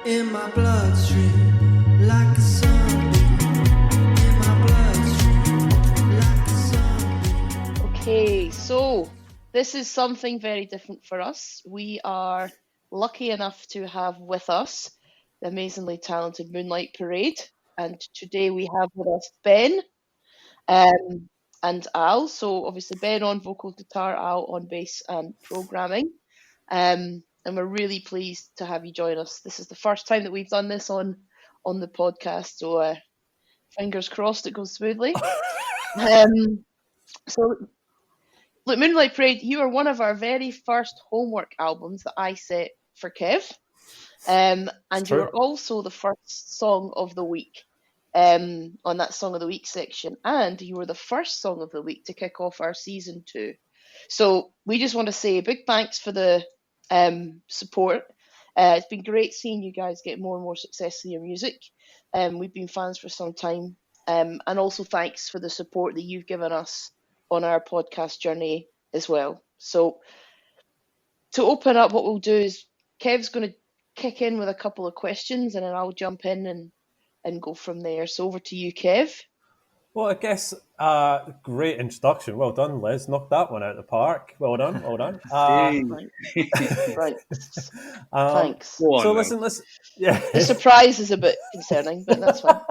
in my bloodstream, like a sunbeam. In my bloodstream, like a sunbeam. Okay, so this is something very different for us. We are lucky enough to have with us the amazingly talented Moonlight Parade, and today we have with us Ben um, and Al. So obviously Ben on vocals, guitar, Al on bass and programming. And we're really pleased to have you join us. This is the first time that we've done this on the podcast, so fingers crossed it goes smoothly. Um, so look, Moonlight Parade, you are one of our very first homework albums that I set for Kev. And you are also the first song of the week on that Song of the Week section. And you were the first song of the week to kick off our season 2. So we just want to say a big thanks for the support. It's been great seeing you guys get more and more success in your music. We've been fans for some time. And also thanks for the support that you've given us on our podcast journey as well. So to open up, what we'll do is Kev's going to kick in with a couple of questions and then I'll jump in and go from there. So over to you, Kev. Well, I guess great introduction. Well done, Les. Knocked that one out of the park. Well done, well done. Right. Thanks. So listen. Yeah. The surprise is a bit concerning, but that's fine.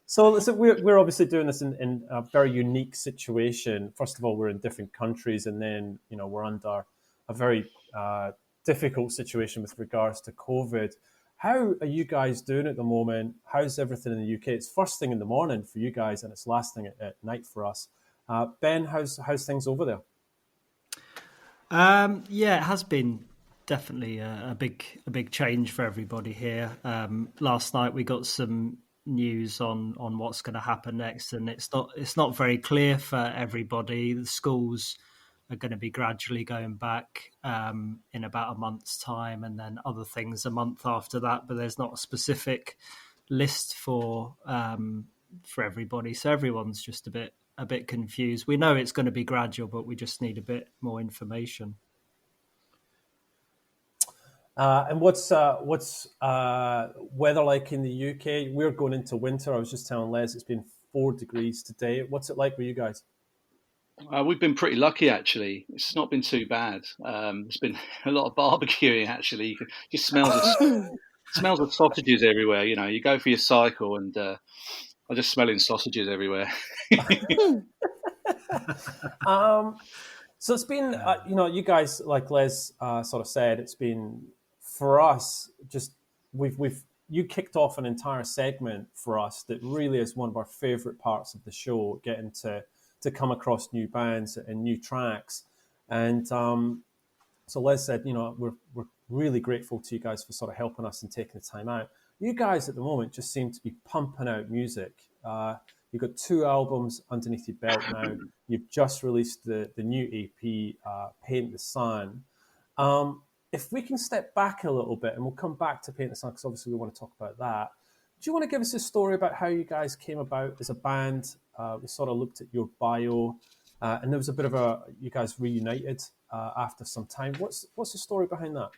So listen, we're obviously doing this in a very unique situation. First of all, we're in different countries, and then we're under a very difficult situation with regards to COVID. How are you guys doing at the moment? How's everything in the UK? It's first thing in the morning for you guys, and it's last thing at night for us. Ben, how's things over there? Yeah, it has been definitely a big change for everybody here. Last night we got some news on what's going to happen next, and it's not very clear for everybody. The schools are going to be gradually going back in about a month's time, and then other things a month after that. But there's not a specific list for everybody, so everyone's just a bit confused. We know it's going to be gradual, but we just need a bit more information. And what's weather like in the UK? We're going into winter. I was just telling Les it's been 4 degrees today. What's it like with you guys? We've been pretty lucky, actually. It's not been too bad. There's been a lot of barbecuing, actually. Just smells of sausages everywhere. You go for your cycle and I'm just smelling sausages everywhere. So it's been, you guys, like Les sort of said, it's been for us. Just you kicked off an entire segment for us that really is one of our favorite parts of the show, getting to come across new bands and new tracks. And so Les said, we're really grateful to you guys for sort of helping us and taking the time out. You guys at the moment just seem to be pumping out music. You've got 2 albums underneath your belt now. You've just released the new EP, Paint the Sun. If we can step back a little bit, and we'll come back to Paint the Sun, because obviously we want to talk about that. Do you want to give us a story about how you guys came about as a band? We sort of looked at your bio, and there was a bit of you guys reunited after some time. What's the story behind that?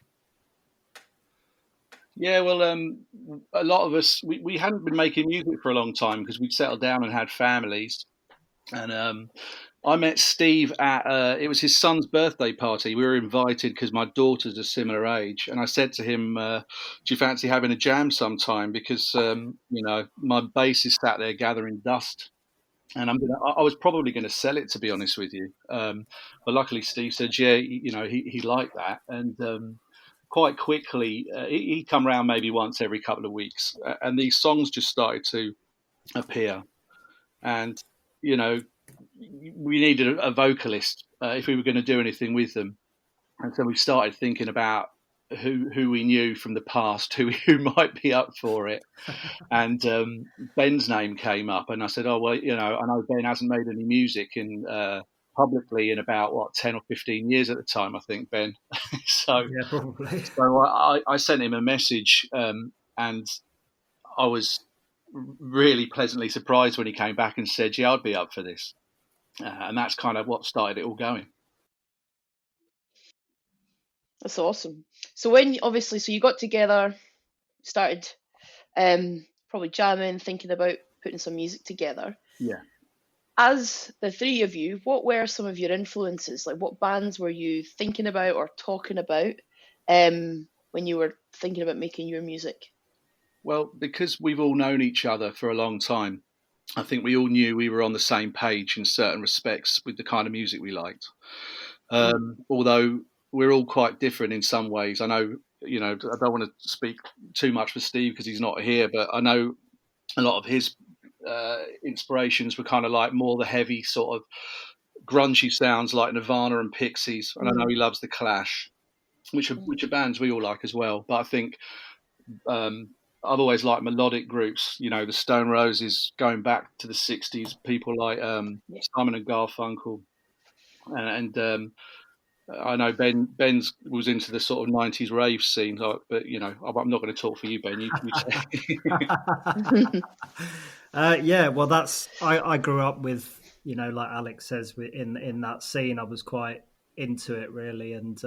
Yeah, well, a lot of us, we hadn't been making music for a long time because we'd settled down and had families. And I met Steve at, it was his son's birthday party. We were invited because my daughter's a similar age. And I said to him, do you fancy having a jam sometime? Because, my bass is sat there gathering dust. And I was probably going to sell it, to be honest with you. But luckily Steve said, yeah, he liked that. And quite quickly, he'd come around maybe once every couple of weeks. And these songs just started to appear. And, we needed a vocalist if we were going to do anything with them. And so we started thinking about who we knew from the past, who might be up for it. And Ben's name came up, and I said, oh, well, I know Ben hasn't made any music publicly in about 10 or 15 years at the time, I think, Ben. So yeah, probably. So I sent him a message, and I was really pleasantly surprised when he came back and said, yeah, I'd be up for this. And that's kind of what started it all going. That's awesome. So when obviously, so you got together, started probably jamming, thinking about putting some music together. Yeah. As the three of you, what were some of your influences? Like, what bands were you thinking about or talking about when you were thinking about making your music? Well, because we've all known each other for a long time, I think we all knew we were on the same page in certain respects with the kind of music we liked. Although we're all quite different in some ways. I know, I don't want to speak too much for Steve because he's not here, but I know a lot of his inspirations were kind of like more the heavy sort of grungy sounds like Nirvana and Pixies. And I know he loves the Clash, which are bands we all like as well. But I think I've always liked melodic groups. The Stone Roses, going back to the '60s, people like Simon and Garfunkel, and I know Ben's was into the sort of '90s rave scene, but I'm not going to talk for you, Ben. You say. Yeah, well, I grew up with, like Alex says, in that scene. I was quite into it really, and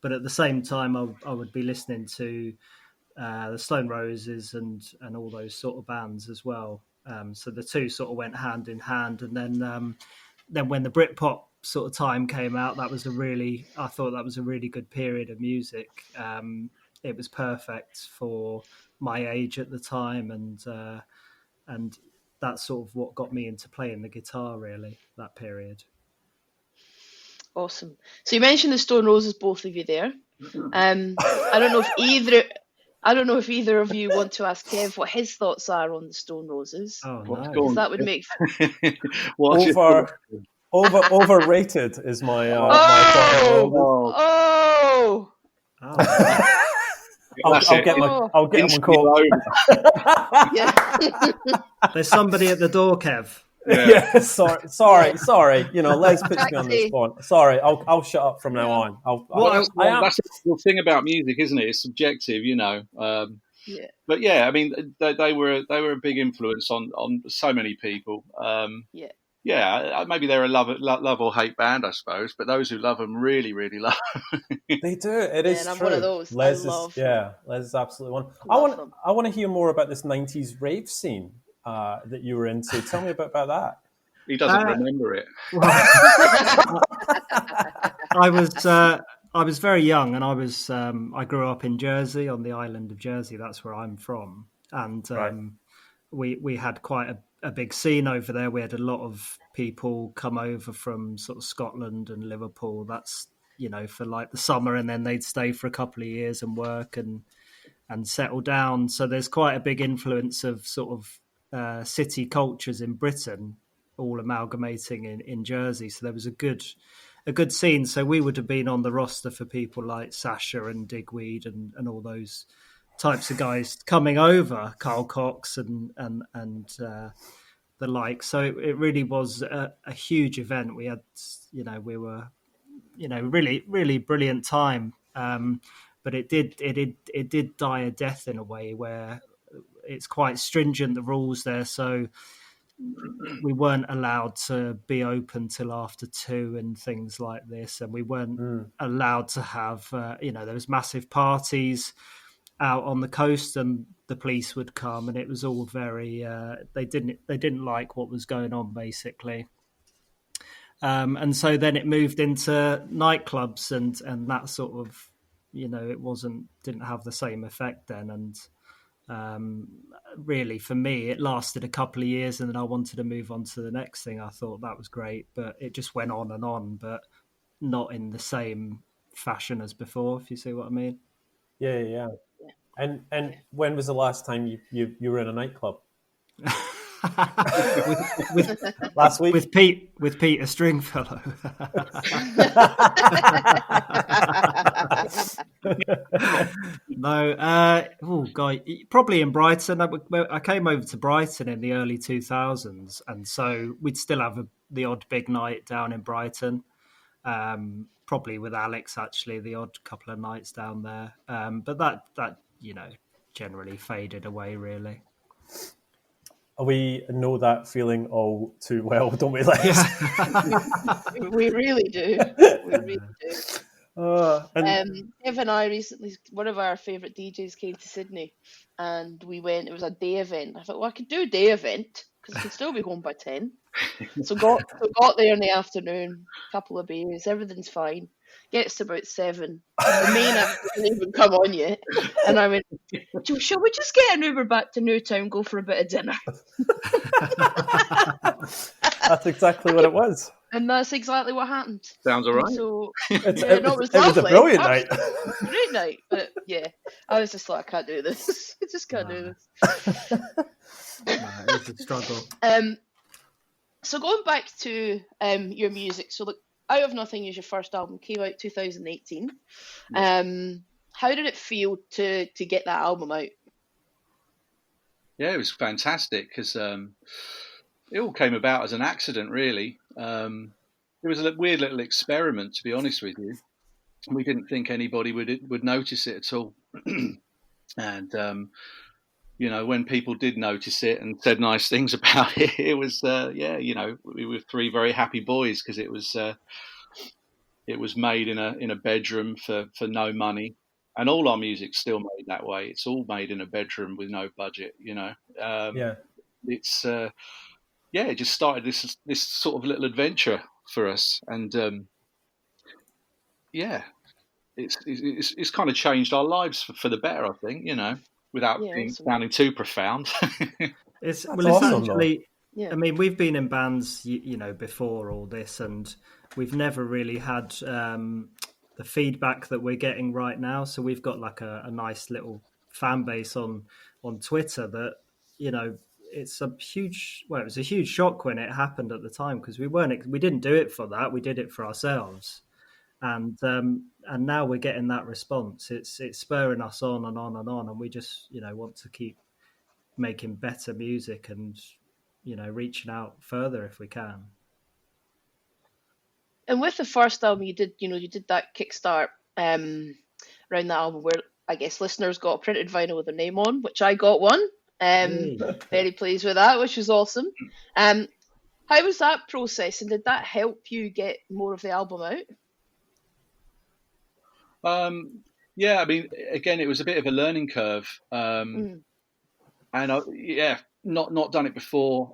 but at the same time, I would be listening to the Stone Roses and all those sort of bands as well. So the two sort of went hand in hand, and then when the Britpop sort of time came out, I thought that was a really good period of music. It was perfect for my age at the time, and that's sort of what got me into playing the guitar, really, that period. Awesome. So you mentioned the Stone Roses, both of you there. I don't know if either of you want to ask Kev what his thoughts are on the Stone Roses. Oh What's no, going because that would make Overrated is my my thought. Oh! I'll get him a call. Yeah. There's somebody at the door, Kev. Yeah. Sorry. Les puts me on the spot. Sorry, I'll shut up from now on. That's the thing about music, isn't it? It's subjective, Yeah. But yeah, I mean, they were a big influence on so many people. Yeah, maybe they're a love or hate band, I suppose. But those who love them really, really love them. They do. It is true. I'm one of those. Les them. Les is absolutely one. Them. I want to hear more about this '90s rave scene that you were into. Tell me about that. He doesn't remember it. I was very young, and I grew up in Jersey, on the island of Jersey. That's where I'm from, and we had quite a big scene over there. We had a lot of people come over from sort of Scotland and Liverpool. That's for like the summer, and then they'd stay for a couple of years and work and settle down. So there's quite a big influence of sort of city cultures in Britain, all amalgamating in Jersey. So there was a good scene. So we would have been on the roster for people like Sasha and Digweed and all those types of guys coming over, Carl Cox and the like. So it really was a huge event. We had, we were, really, really brilliant time. But it did die a death in a way where it's quite stringent, the rules there. So we weren't allowed to be open till after 2 and things like this. And we weren't allowed to have, there was massive parties out on the coast, and the police would come, and it was all very, they didn't like what was going on, basically. And so then it moved into nightclubs and that sort of, it didn't have the same effect then. And really, for me, it lasted a couple of years, and then I wanted to move on to the next thing. I thought that was great, but it just went on, but not in the same fashion as before, if you see what I mean. Yeah. And when was the last time you were in a nightclub? Last week with Peter Stringfellow. No, God, probably in Brighton. I came over to Brighton in the early 2000s, and so we'd still have the odd big night down in Brighton. Probably with Alex, actually, the odd couple of nights down there. But that generally faded away, really. We know that feeling all too well, don't we, Les? We really do. We really do. Ev and I recently, one of our favourite DJs came to Sydney, and we went. It was a day event. I thought, well, I could do a day event because I could still be home by 10. So got there in the afternoon, couple of beers, everything's fine. Gets to about 7. The main act didn't even come on yet, and I went, shall we just get an Uber back to Newtown, go for a bit of dinner? That's exactly what it was. And that's exactly what happened. Sounds all And right. so It no, was lovely. a brilliant night. Great night, but yeah, I was just like, I can't do this. I just can't do this. It's a struggle. So going back to your music, so look, Out of Nothing is your first album, came out 2018. How did it feel to get that album out? Yeah, it was fantastic because it all came about as an accident, really. It was a weird little experiment, to be honest with you. We didn't think anybody would notice it at all. And when people did notice it and said nice things about it, it was we were 3 very happy boys because it was made in a bedroom for no money, and all our music's still made that way. It's all made in a bedroom with no budget. It's it just started this sort of little adventure for us, and it's kind of changed our lives for the better, I think. Without sounding too profound. It's awesome, actually. Yeah. I mean, we've been in bands, before all this, and we've never really had the feedback that we're getting right now. So we've got like a nice little fan base on Twitter that, it's a huge. Well, it was a huge shock when it happened at the time because we didn't do it for that. We did it for ourselves. And now we're getting that response. It's spurring us on and on and on, and we just want to keep making better music and reaching out further if we can. And with the first album, you did that kickstart around the album where I guess listeners got a printed vinyl with their name on, which I got one. Very pleased with that, which was awesome. How was that process, and did that help you get more of the album out? I mean, again, it was a bit of a learning curve, and not done it before.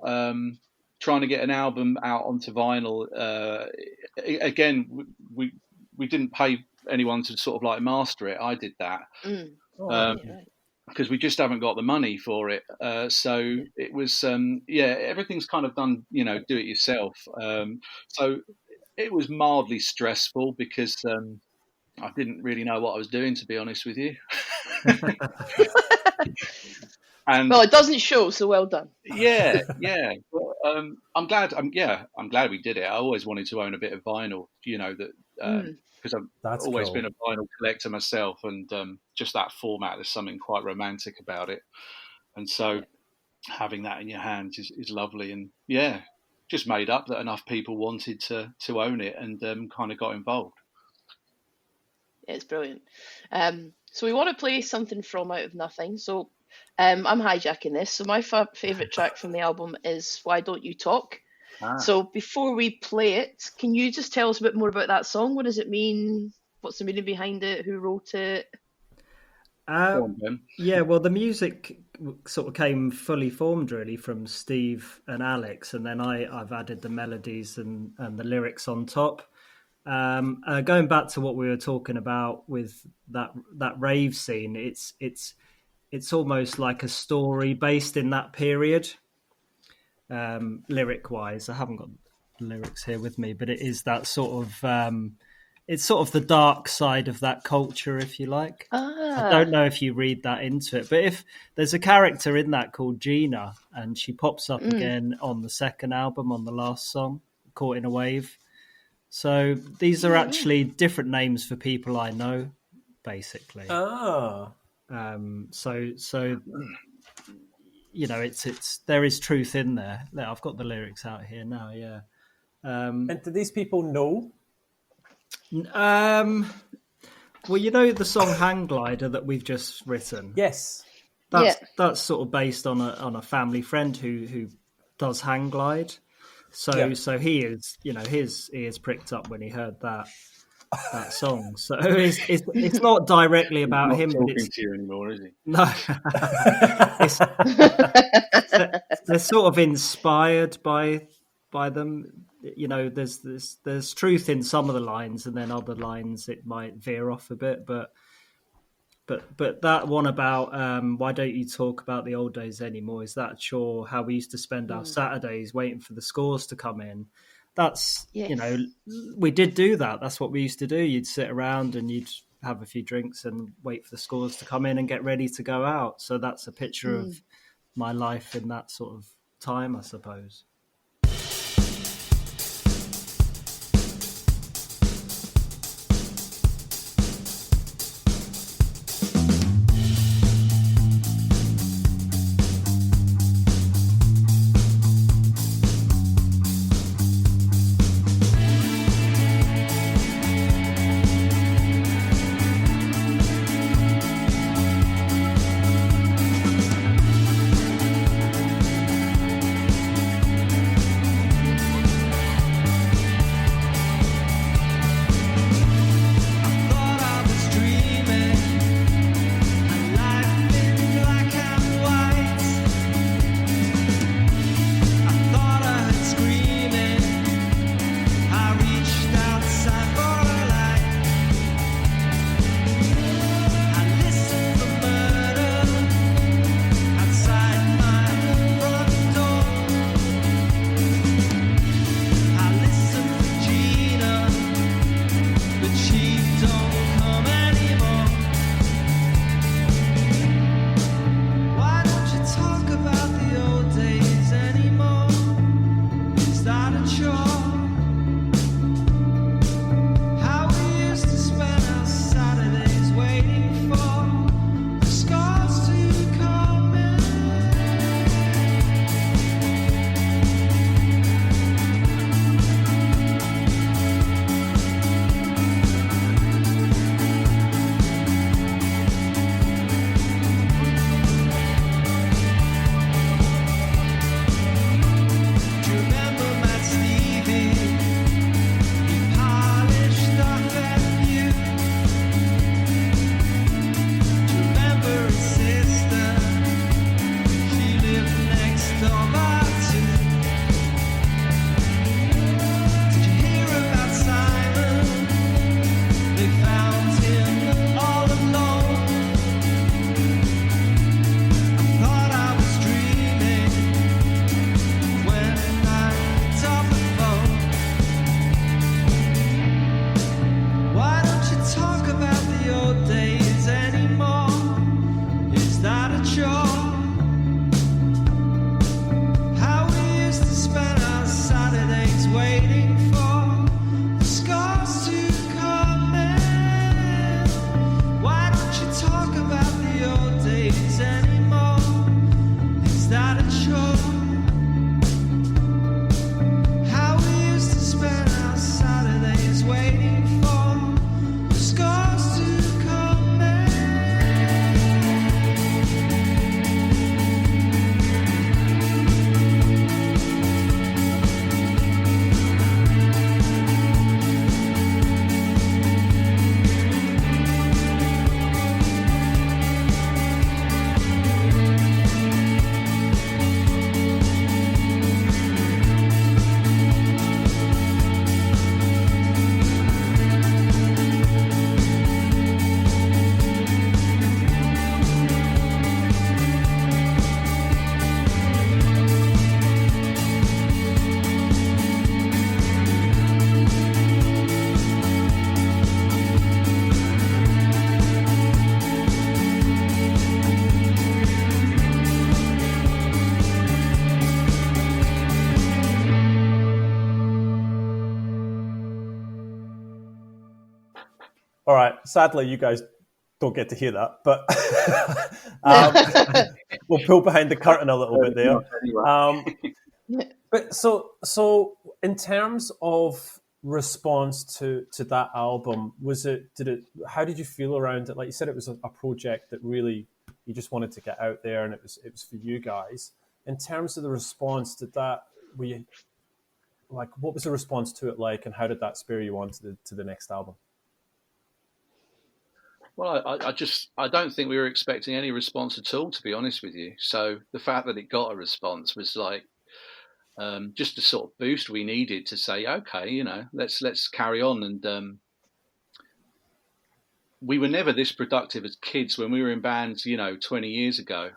Trying to get an album out onto vinyl. Again, we didn't pay anyone to sort of like master it. I did that because we just haven't got the money for it. So it was everything's kind of done, do it yourself. So it was mildly stressful because I didn't really know what I was doing, to be honest with you. And well, it doesn't show, so well done. Yeah. But, I'm glad we did it. I always wanted to own a bit of vinyl, because I've always been a vinyl collector myself, and just that format, there's something quite romantic about it. And so having that in your hands is lovely, and just made up that enough people wanted to own it and kind of got involved. It's brilliant. So we want to play something from Out of Nothing. So I'm hijacking this. So my favourite track from the album is Why Don't You Talk? So before we play it, can you just tell us a bit more about that song? What does it mean? What's the meaning behind it? Who wrote it? Well, the music sort of came fully formed really from Steve and Alex, and then I've added the melodies and the lyrics on top. Going back to what we were talking about with that rave scene, it's almost like a story based in that period. Lyric wise, I haven't got the lyrics here with me, but it is that sort of it's sort of the dark side of that culture, if you like. I don't know if you read that into it, but if there's a character in that called Gina, and she pops up again on the second album, on the last song, Caught in a Wave. So these are actually different names for people I know, basically. So it's there is truth in there. I've got the lyrics out here now. Yeah. And do these people know? Well, the song "Hang Glider" that we've just written. Yes. That's sort of based on a family friend who does hang glide. So he is, his ears pricked up when he heard that. that song. So it's not directly about Not him, but talking it's to you anymore, is he? no. it's they're sort of inspired by them. You know, there's truth in some of the lines, and then other lines it might veer off a bit. But that one about why don't you talk about the old days anymore? Is that sure how we used to spend our Saturdays waiting for the scores to come in? That's Yes. you know, we did do that. That's what we used to do. You'd sit around and you'd have a few drinks and wait for the scores to come in and get ready to go out. So that's a picture of my life in that sort of time, I suppose. Thought I was dreaming, and life in black and white. I thought I heard screaming. I reached outside for a light. I listened for murder outside my front door. I listened for Gina, but she don't come anymore. Why don't you talk about the old days anymore? Is that a chore? How we used to spend our Saturdays waiting for the scars to come in. Do you remember Matt Stevie? He polished off at you. Do you remember his sister? She lived next door by two. Did you hear about Simon? They found him all alone. I thought I was dreaming when I picked up the phone. Why don't you talk about the old days anymore? Is that a chore? How we used to spend our Saturdays waiting for the scars to come in. Why don't you talk about the old days anymore? Is that a chore? How we used to spend our Saturdays waiting for the scars to come in. All right. Sadly, you guys don't get to hear that, but we'll pull behind the curtain a little bit there. Anyway. But so in terms of response to that album, how did you feel around it? Like you said, it was a project that really you just wanted to get out there, and it was for you guys. In terms of the response, were you like, what was the response to it like, and how did that spur you on to the next album? Well, I don't think we were expecting any response at all, to be honest with you. So the fact that it got a response was like just the sort of boost we needed to say, okay, let's carry on. And we were never this productive as kids when we were in bands, 20 years ago.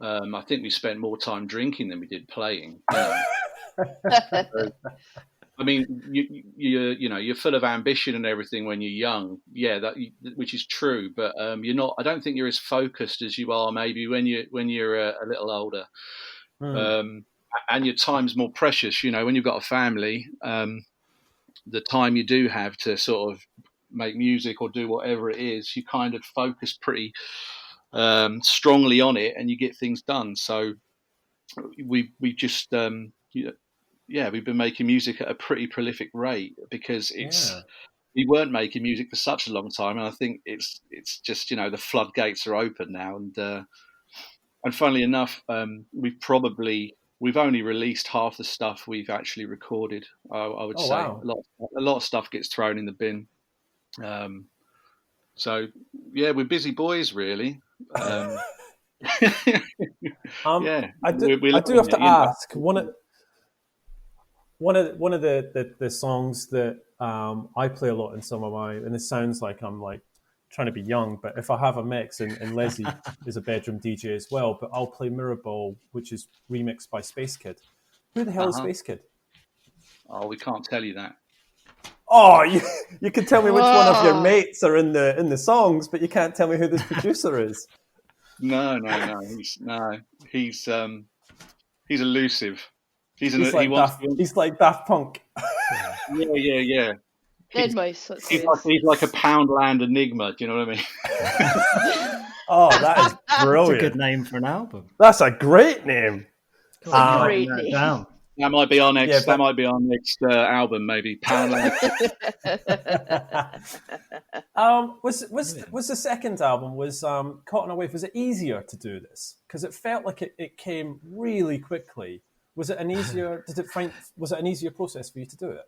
I think we spent more time drinking than we did playing. So, I mean, you're full of ambition and everything when you're young, which is true. But you're not. I don't think you're as focused as you are maybe when you're a little older, and your time's more precious. When you've got a family, the time you do have to sort of make music or do whatever it is, you kind of focus pretty strongly on it, and you get things done. So we just we've been making music at a pretty prolific rate because we weren't making music for such a long time, and I think it's just the floodgates are open now, and funnily enough, we've only released half the stuff we've actually recorded. I would say wow. a lot of stuff gets thrown in the bin. So we're busy boys, really. I do have to ask one of the songs that I play a lot in some of my, and it sounds like I'm like trying to be young, but if I have a mix, and Leslie is a bedroom DJ as well, but I'll play Mirror Ball, which is remixed by Space Kid. Who the hell is Space Kid? Oh, we can't tell you that. Oh, you can tell me which one of your mates are in the songs, but you can't tell me who this producer is. No. He's elusive. He's like Daft Punk. Yeah. Dead Mouse. He's like a Poundland enigma. Do you know what I mean? Oh, that is brilliant. That's a good name for an album. That's a great name. Great name. Down. That might be our next. That might be our next album, maybe. Poundland. Was the second album Caught on a Wave? Was it easier to do this? Because it felt like it came really quickly. Was it an easier? Was it an easier process for you to do it?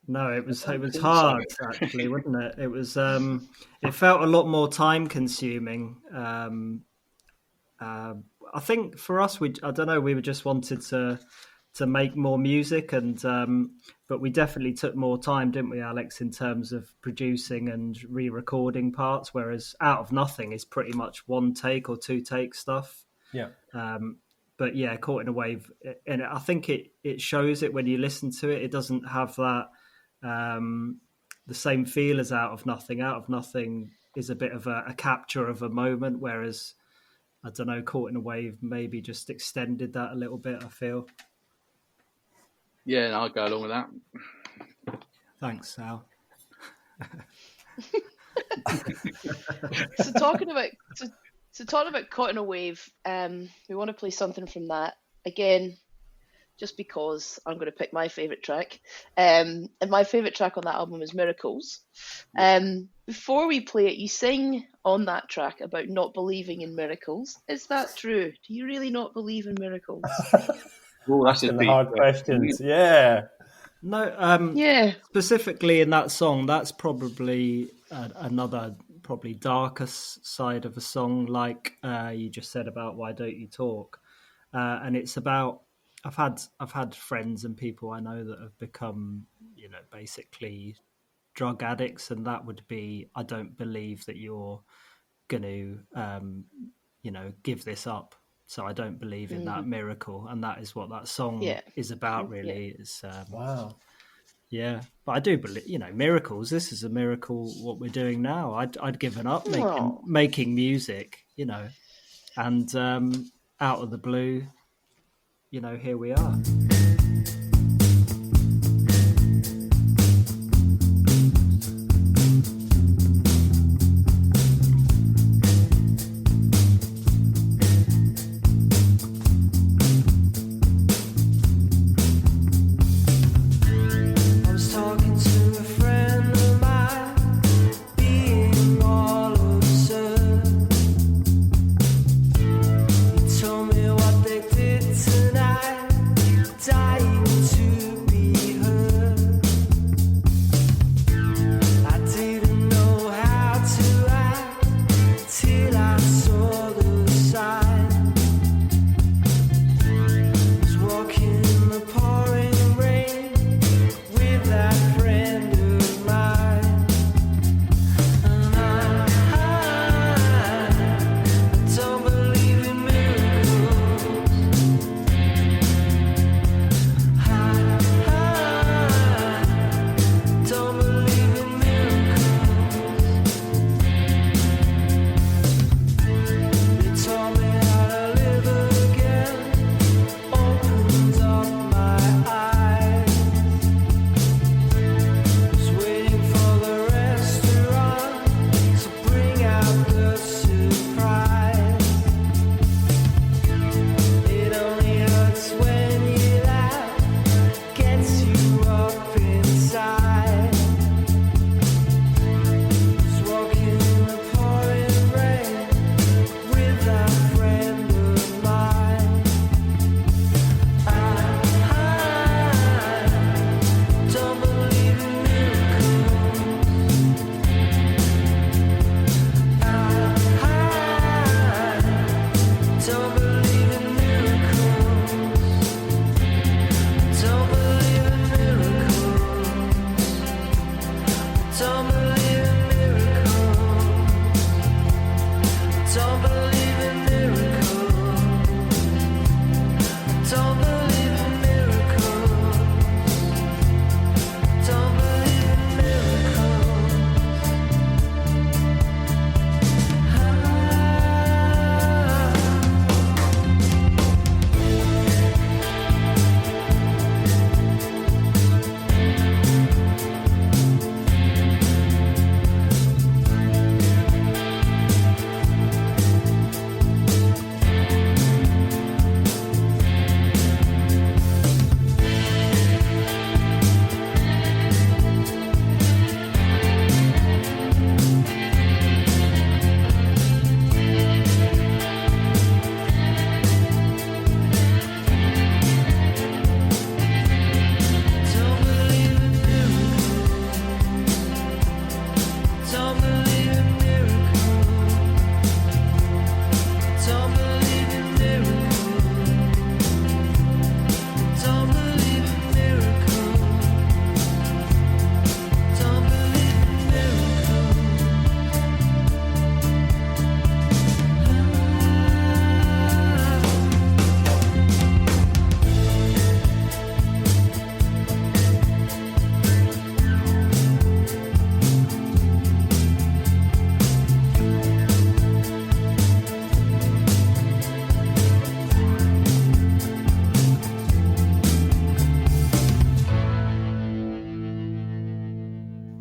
No, it was hard actually, wasn't it? It was. It felt a lot more time consuming. I think for us, we just wanted to make more music, and but we definitely took more time, didn't we, Alex, in terms of producing and re-recording parts, whereas Out of Nothing is pretty much one take or two take stuff. Yeah. But yeah, Caught in a Wave, and I think it shows it when you listen to it. It doesn't have that the same feel as Out of Nothing. Out of Nothing is a bit of a capture of a moment, whereas I don't know, Caught in a Wave maybe just extended that a little bit, I feel. Yeah, I'll go along with that. Thanks, Sal. So talking about Caught in a Wave, we want to play something from that again, just because I'm going to pick my favourite track. And my favourite track on that album is Miracles. Before we play it, you sing on that track about not believing in miracles. Is that true? Do you really not believe in miracles? Oh, that's the hard questions. Yeah. No. Specifically in that song, that's probably another darker side of a song, like you just said about Why Don't You Talk, and it's about I've had friends and people I know that have become basically drug addicts, and that would be, I don't believe that you're going to give this up, so I don't believe in that miracle, and that is what that song is about, really. It's wow. Yeah, but I do believe, miracles. This is a miracle. What we're doing now, I'd given up making music, and out of the blue, here we are. Die Don't believe in miracles. Don't believe in miracles. Don't believe in miracles. Don't believe in miracles. Don't believe in miracles. Don't believe in miracles. Don't believe in miracles. Don't believe in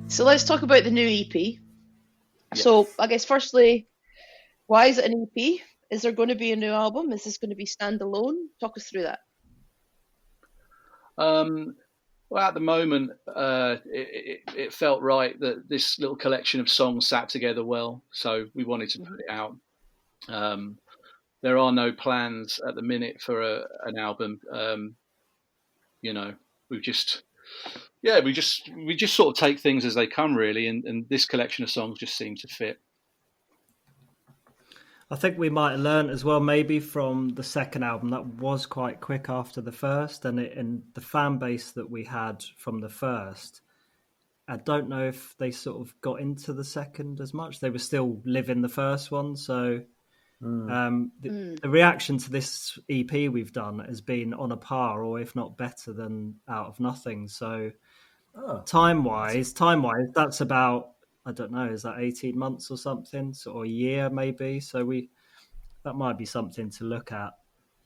So let's talk about the new EP. So I guess firstly, why is it an EP? Is there going to be a new album? Is this going to be standalone? Talk us through that. Well, at the moment, it felt right that this little collection of songs sat together well, so we wanted to put it out. There are no plans at the minute for an album. You know, we just sort of take things as they come, really, and this collection of songs just seemed to fit. I think we might have learned as well, maybe from the second album, that was quite quick after the first, and the fan base that we had from the first, I don't know if they sort of got into the second as much. They were still living the first one, so the reaction to this EP we've done has been on a par, or if not better than Out of Nothing. So time-wise, that's about, I don't know, is that 18 months or something, or a year maybe? So that might be something to look at,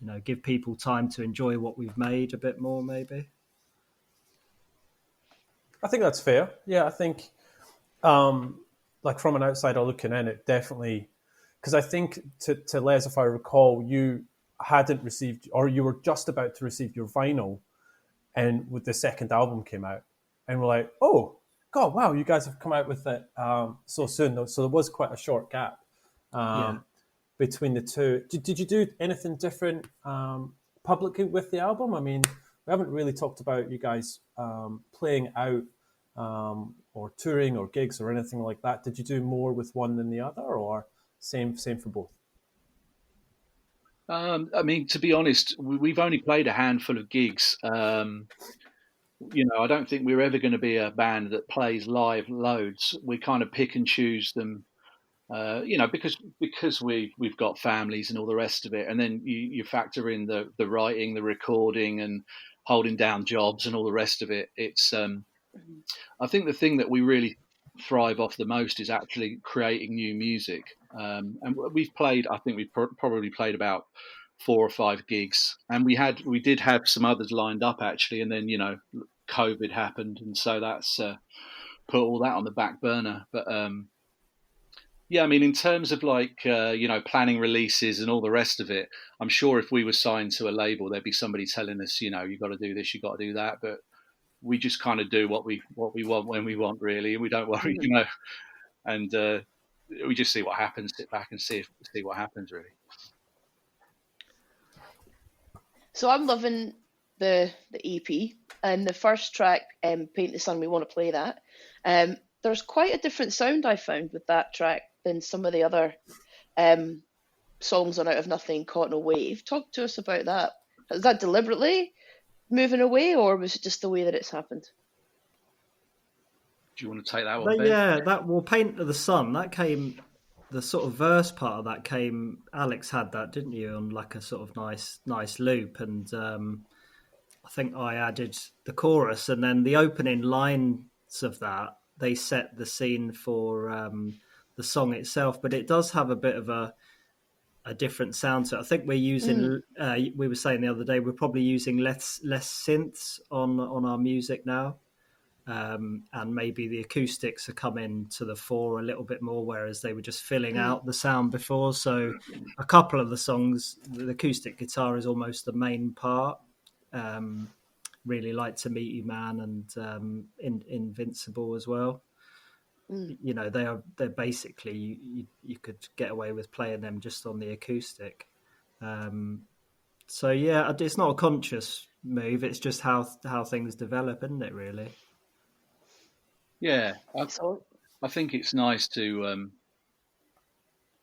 you know, give people time to enjoy what we've made a bit more maybe. I think that's fair. Yeah, I think like from an outsider looking in, it definitely, because I think to Les, if I recall, you hadn't received, or you were just about to receive your vinyl, and with the second album came out, and we're like, oh God, wow, you guys have come out with it so soon. So there was quite a short gap between the two. Did you do anything different publicly with the album? I mean, we haven't really talked about you guys playing out or touring or gigs or anything like that. Did you do more with one than the other, or same for both? I mean, to be honest, we've only played a handful of gigs. You know, I don't think we're ever going to be a band that plays live loads. We kind of pick and choose them, you know, because we've got families and all the rest of it, and then you factor in the writing, the recording, and holding down jobs and all the rest of it. It's I think the thing that we really thrive off the most is actually creating new music. And we've played, I think we've probably played about 4 or 5 gigs, and we did have some others lined up actually, and then, you know, COVID happened, and so that's put all that on the back burner. But yeah, I mean, in terms of like you know, planning releases and all the rest of it, I'm sure if we were signed to a label, there'd be somebody telling us, you know, you got to do this, you got to do that. But we just kind of do what we want when we want, really, and we don't worry, you know, and we just see what happens, sit back and see what happens, really. So I'm loving the EP, and the first track, Paint the Sun, we want to play that. There's quite a different sound I found with that track than some of the other songs on Out of Nothing, Caught in a Wave. Talk to us about that. Is that deliberately moving away, or was it just the way that it's happened? Do you want to take that one, But Ben? yeah, that Paint of the Sun, that came the sort of verse part of that came. Alex had that, didn't you, on like a sort of nice loop, and I think I added the chorus, and then the opening lines of that, they set the scene for the song itself. But it does have a bit of a different sound to it. I think we're using. We were saying the other day we're probably using less synths on our music now. And maybe the acoustics are coming to the fore a little bit more, whereas they were just filling out the sound before. So a couple of the songs, the acoustic guitar is almost the main part. Really like To Meet You Man and Invincible as well. You know, they're basically, you could get away with playing them just on the acoustic. So yeah, it's not a conscious move. It's just how things develop, isn't it, really? Yeah, I think it's nice to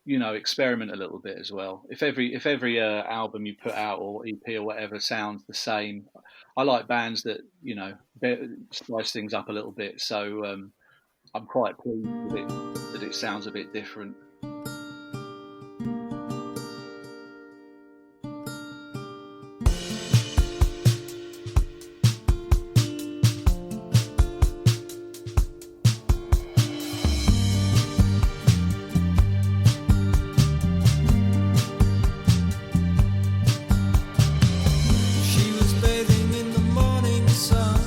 experiment a little bit as well. If every album you put out or EP or whatever sounds the same, I like bands that spice things up a little bit. So I'm quite pleased that it sounds a bit different. She was bathing in the morning sun.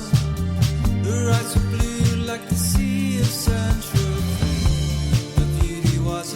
Her eyes were blue like the sea of Saint-Tropez. Her beauty was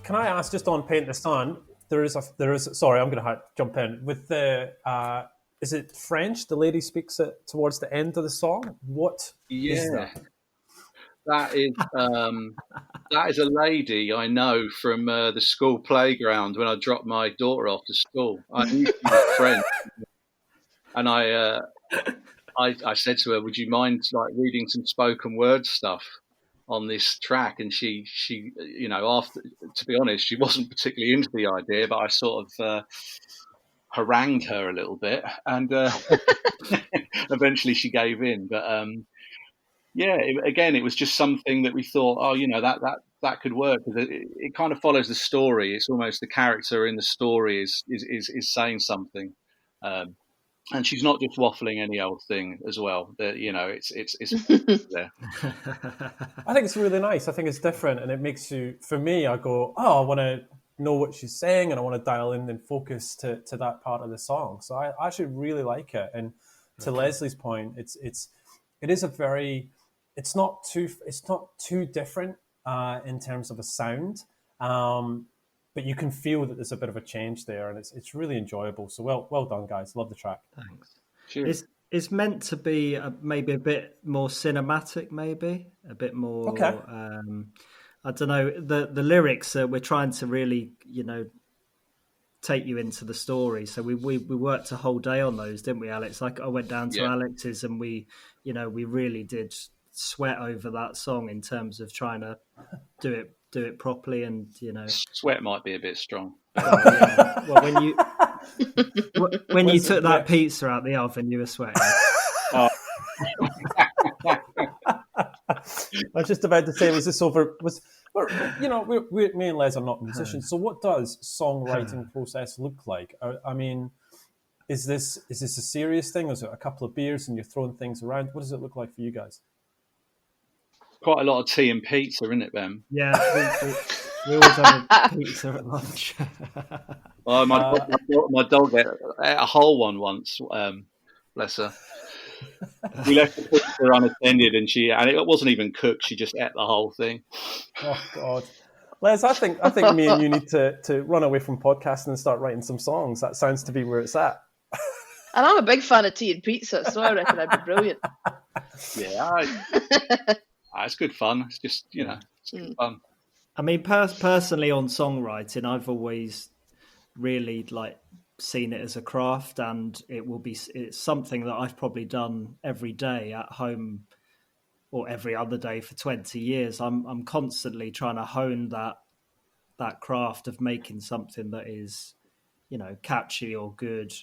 Can I ask, just on Paint the Sun, there is. Sorry, I'm going to jump in with the. Is it French? The lady speaks it towards the end of the song. What is Yeah, that? that is a lady I know from the school playground when I dropped my daughter off to school. I knew she was French, and I said to her, "Would you mind like reading some spoken word stuff on this track?" And she after, to be honest, she wasn't particularly into the idea, but I sort of harangued her a little bit, and eventually she gave in. But it was just something that we thought, that could work, because it kind of follows the story. It's almost the character in the story is saying something. And she's not just waffling any old thing as well. It's there. I think it's really nice. I think it's different, and it makes you. For me, I go, I want to know what she's saying, and I want to dial in and focus to that part of the song. So I actually really like it. And to Leslie's point, it is a very. It's not too different in terms of a sound. But you can feel that there's a bit of a change there, and it's really enjoyable. So well done, guys. Love the track. Thanks. Cheers. It's meant to be maybe a bit more cinematic, maybe a bit more. Okay. I don't know. The lyrics we're trying to really, take you into the story. So we worked a whole day on those, didn't we, Alex? Like I went down to Alex's, and we really did sweat over that song in terms of trying to do it properly, and Sweat might be a bit strong. Well, when you took that pizza out the oven, you were sweating. I was just about to say, was this over? Me and Les are not musicians, so what does songwriting process look like? I mean, is this a serious thing? Is it a couple of beers and you're throwing things around? What does it look like for you guys? Quite a lot of tea and pizza, isn't it, Ben? Yeah, we always have a pizza at lunch. Well, my dog ate a whole one once. Bless her. We left the pizza unattended, and it wasn't even cooked. She just ate the whole thing. Oh God, Les, I think me and you need to run away from podcasting and start writing some songs. That sounds to be where it's at. And I'm a big fan of tea and pizza, so I reckon I'd be brilliant. Yeah, it's good fun. It's just it's good fun. I mean, personally, on songwriting, I've always really seen it as a craft, and it's something that I've probably done every day at home or every other day for 20 years. I'm constantly trying to hone that craft of making something that is, catchy or good.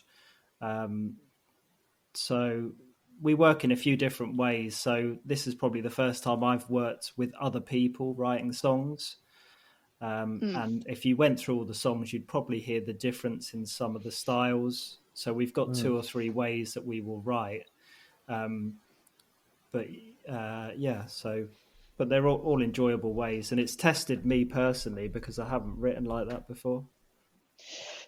So we work in a few different ways. So this is probably the first time I've worked with other people writing songs. And if you went through all the songs, you'd probably hear the difference in some of the styles. So we've got 2 or 3 ways that we will write. But they're all enjoyable ways. And it's tested me personally because I haven't written like that before.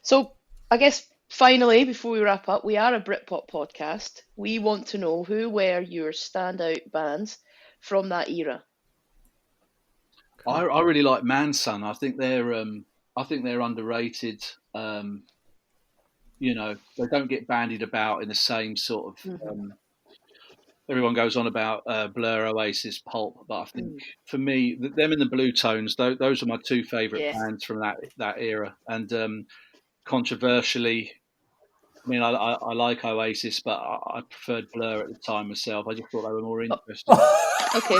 So I guess finally, before we wrap up, we are a Britpop podcast. We want to know, who were your standout bands from that era? I really like Mansun. I think they're underrated. They don't get bandied about in the same sort of. Everyone goes on about Blur, Oasis, Pulp, but I think for me, them and the Blue Tones, those are my 2 favourite bands from that era. And controversially, I mean, I like Oasis, but I preferred Blur at the time myself. I just thought they were more interesting. Okay,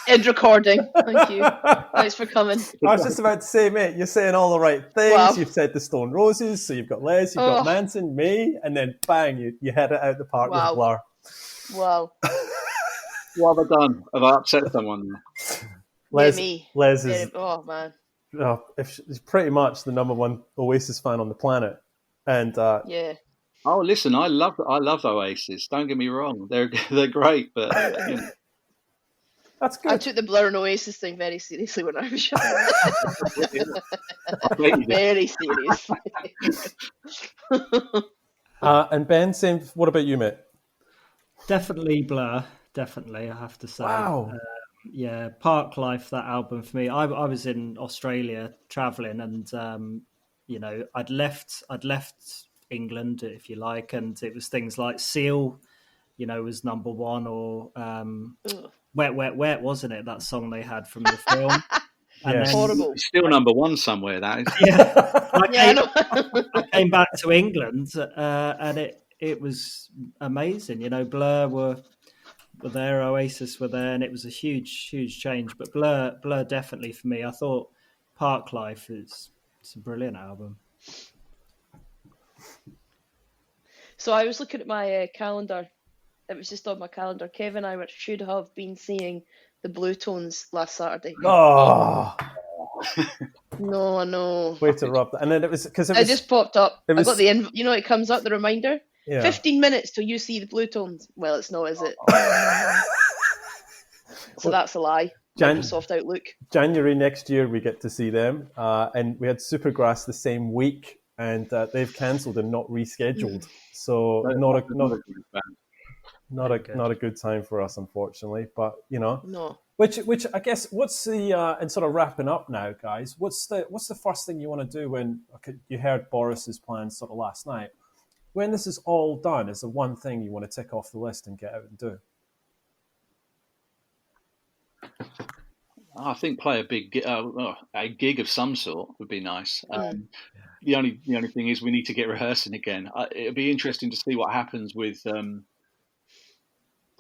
end recording. Thank you. Thanks for coming. I was just about to say, mate, you're saying all the right things. Wow. You've said the Stone Roses, so you've got Les, you've got Manson, me, and then bang, you head it out the park with Blur. Wow. What have I done? Have I upset someone? Les is. Oh man. She's pretty much the number 1 Oasis fan on the planet, and Oh, listen, I love Oasis. Don't get me wrong; they're great, but that's good. I took the Blur and Oasis thing very seriously when I was young. Very seriously. And Ben, same. What about you, mate? Definitely Blur. Definitely, I have to say. Wow. Yeah, Park Life, that album for me. I was in Australia traveling, and I'd left England, if you like, and it was things like Seal, was number one, or Ugh. Wet, Wet, Wet, wasn't it? That song they had from the film. And Yes. then, Horrible. It's still number one somewhere. That is. yeah, Yeah, I know. I came back to England, and it was amazing. Blur were there, Oasis were there, and it was a huge change. But Blur definitely for me. I thought Park Life it's a brilliant album. So I was looking at my calendar. It was just on my calendar. Kevin and I should have been seeing the Blue Tones last Saturday. Oh, No, I know. way to rub that. And then it was because It just popped up. it was- I got the it comes up, the reminder. yeah. 15 minutes till you see the Blue Tones. Well, it's not, is it? So that's a lie. Microsoft Outlook. January next year we get to see them, and we had Supergrass the same week, and they've cancelled and not rescheduled. So not a good time for us, unfortunately. But No. which I guess what's the and sort of wrapping up now, guys. What's the first thing you want to do when you heard Boris's plans sort of last night? When this is all done, is the one thing you want to tick off the list and get out and do? I think play a gig of some sort would be nice. The only thing is we need to get rehearsing again. It'll be interesting to see what happens with the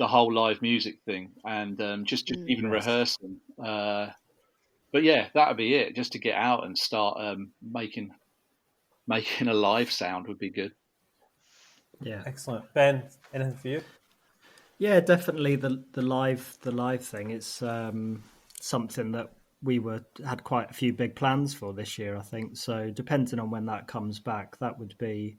whole live music thing and just even rehearsing. But yeah, that would be it. Just to get out and start making a live sound would be good. Yeah, excellent. Ben, anything for you? Yeah, definitely the live thing. It's something that we had quite a few big plans for this year, I think. So depending on when that comes back, that would be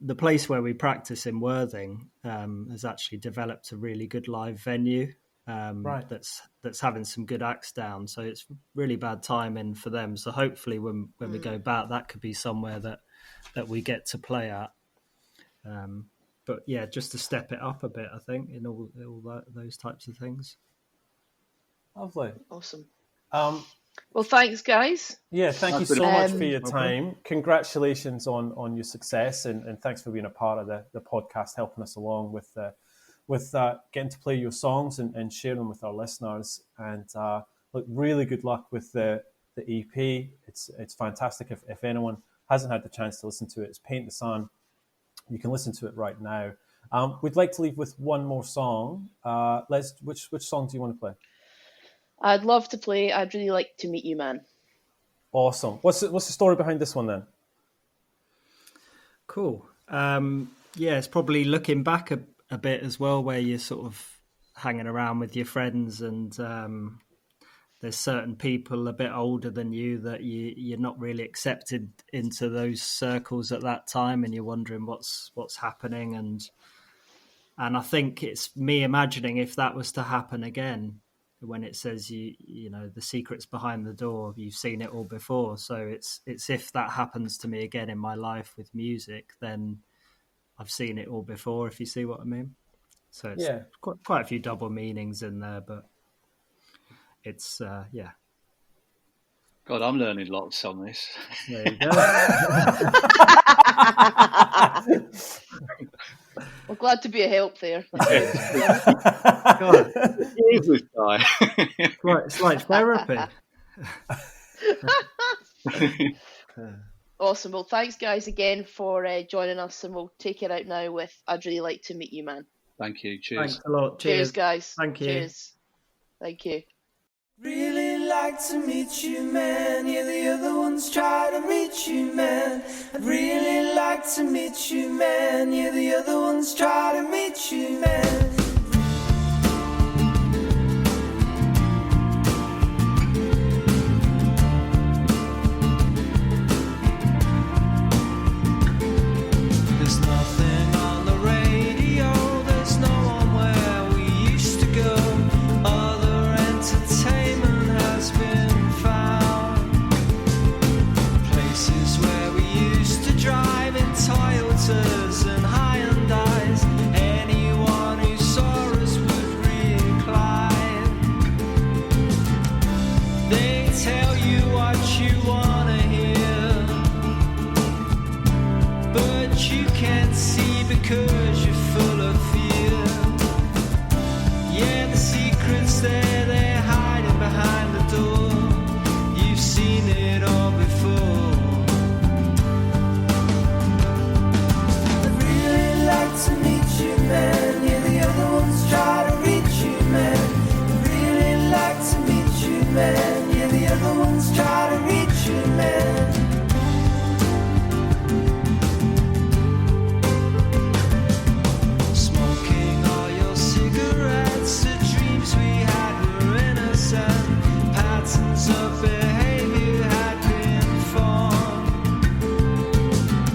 the place where we practice in Worthing has actually developed a really good live venue that's having some good acts down. So it's really bad timing for them. So hopefully when we go back, that could be somewhere that we get to play at. But yeah, just to step it up a bit, I think, in all those types of things. Lovely. Awesome. Well, thanks, guys. Yeah, thank you so much for your time. Congratulations on your success, and thanks for being a part of the podcast, helping us along with getting to play your songs and share them with our listeners. And look, really good luck with the EP. It's fantastic. If anyone hasn't had the chance to listen to it, it's Paint the Sun. You can listen to it right now. We'd like to leave with one more song. Les, which song do you want to play? I'd love to play I'd Really Like to Meet You, Man. Awesome. What's the story behind this one then? Cool. Yeah, it's probably looking back a bit as well, where you're sort of hanging around with your friends and there's certain people a bit older than you that you're not really accepted into those circles at that time, and you're wondering what's happening. And I think it's me imagining if that was to happen again, when it says you know the secret's behind the door, you've seen it all before. So it's if that happens to me again in my life with music, then I've seen it all before, if you see what I mean. So it's quite a few double meanings in there, but it's yeah. God, I'm learning lots on this. There you go. Well, glad to be a help there. God, Who is this guy? it's like therapy. Awesome. Well, thanks, guys, again for joining us, and we'll take it out now with I'd Really Like to Meet You, Man. Thank you. Cheers. Thanks a lot. Cheers, guys. Thank you. Cheers. Thank you. Really like to meet you, man. Yeah, the other ones try to meet you, man. I'd really like to meet you, man. Yeah, the other ones try to meet you, man. There's nothing on the radio, there's no one where we used to go. Other entertainment has been found. Places where we used to drive in Toyotas and Hyundais. Anyone who's what you wanna hear, but you can't see because you're full of fear. Yeah, the secret's there, they're hiding behind the door. You've seen it all before. I'd really like to meet you, man. Yeah, the other ones try to reach you, man. I'd really like to meet you, man. Yeah, the other ones try to reach you, man. Smoking all your cigarettes, the dreams we had were innocent. Patterns of behavior had been formed.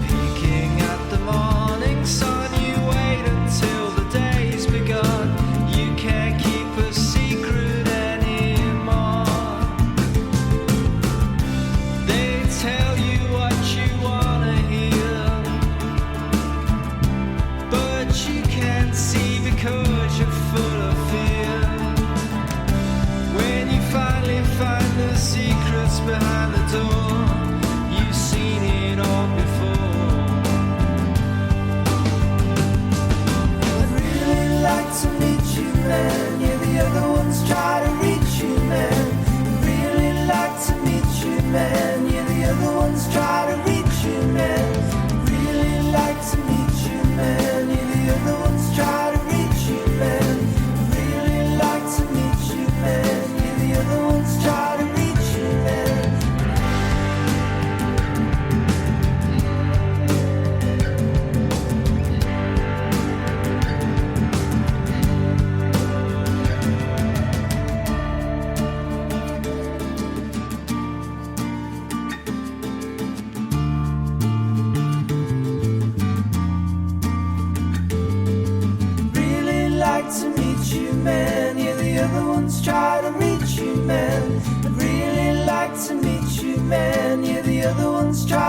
Peeking at the morning sun, you wait until the day's begun. You can't keep a secret anymore. They tell you what you wanna hear, but you can't see because you're full of fear. When you finally find the secrets behind the door, you've seen it all before. I'd really like to meet you, man. Yeah, the other ones try to reach you, man. I'd really like to meet you, man. Yeah, the other ones try to reach you, man. I'd really like to meet you, man. Yeah, the other ones try to reach you, man. I'd really like to meet you, man. Yeah, the other ones try to reach you, man. Really like to meet you, man. Yeah, the other ones try to reach you, man. I'd really like to meet you, man. Yeah, the other ones try